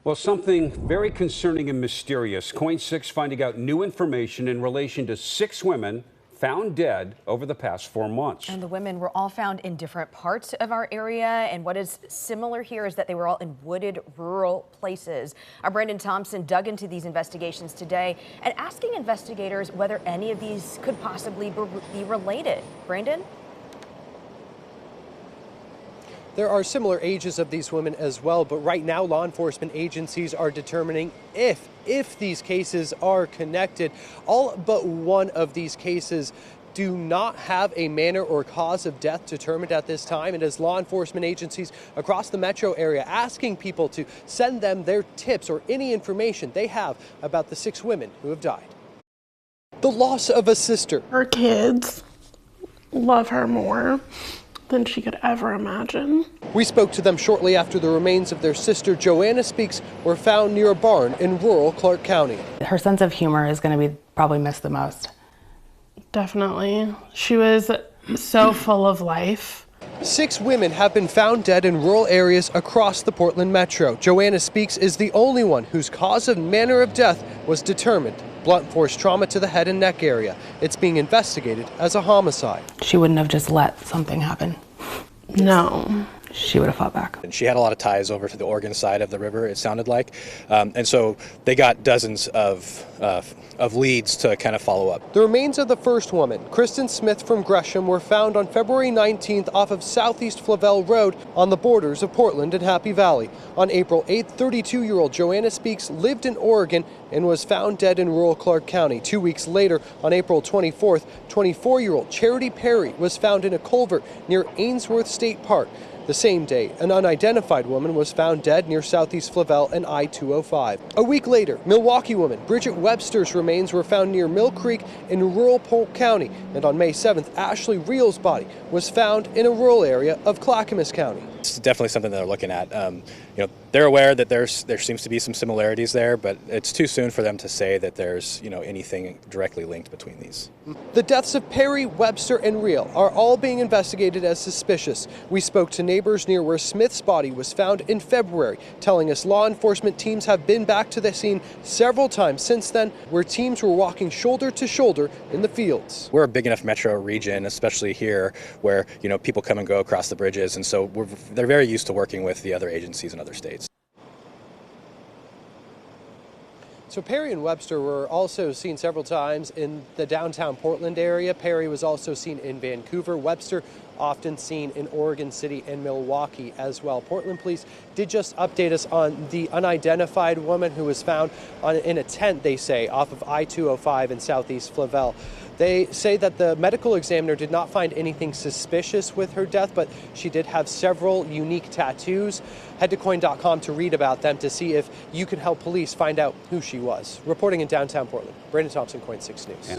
Well, something very concerning and mysterious. Coin 6 finding out new information in relation to 6 women found dead over the past 4 months. And the women were all found in different parts of our area. And what is similar here is that they were all in wooded, rural places. Our Brandon Thompson dug into these investigations today and asking investigators whether any of these could possibly be related. Brandon? There are similar ages of these women as well, but right now law enforcement agencies are determining if these cases are connected. All but one of these cases do not have a manner or cause of death determined at this time, and as law enforcement agencies across the metro area asking people to send them their tips or any information they have about the 6 women who have died. The loss of a sister. Her kids love her more than she could ever imagine. We spoke to them shortly after the remains of their sister, Joanna Speaks, were found near a barn in rural Clark County. Her sense of humor is going to be probably missed the most. Definitely. She was so full of life. 6 women have been found dead in rural areas across the Portland metro. Joanna Speaks is the only one whose cause and manner of death was determined. Blunt force trauma to the head and neck area. It's being investigated as a homicide. She wouldn't have just let something happen. No. She would have fought back. And she had a lot of ties over to the Oregon side of the river, it sounded like. And so they got dozens of leads to kind of follow up. The remains of the first woman, Kristen Smith from Gresham, were found on February 19th off of Southeast Flavel Road on the borders of Portland and Happy Valley. On April 8th, 32-year-old Joanna Speaks lived in Oregon and was found dead in rural Clark County. 2 weeks later, on April 24th, 24-year-old Charity Perry was found in a culvert near Ainsworth State Park. The same day, an unidentified woman was found dead near Southeast Flavel and I-205. A week later, Milwaukee woman Bridget Webster's remains were found near Mill Creek in rural Polk County. And on May 7th, Ashley Reel's body was found in a rural area of Clackamas County. It's definitely something that they're looking at. They're aware that there seems to be some similarities there, but it's too soon for them to say that there's anything directly linked between these. The deaths of Perry, Webster, and Reel are all being investigated as suspicious. We spoke to neighbors near where Smith's body was found in February, telling us law enforcement teams have been back to the scene several times since then, where teams were walking shoulder to shoulder in the fields. We're a big enough metro region, especially here, where people come and go across the bridges, and so they're very used to working with the other agencies in other states. So Perry and Webster were also seen several times in the downtown Portland area. Perry was also seen in Vancouver. Webster often seen in Oregon City and Milwaukee as well. Portland police did just update us on the unidentified woman who was found in a tent, they say, off of I-205 in Southeast Flavel. They say that the medical examiner did not find anything suspicious with her death, but she did have several unique tattoos. Head to coin.com to read about them to see if you can help police find out who she was. Reporting in downtown Portland, Brandon Thompson, KOIN 6 News.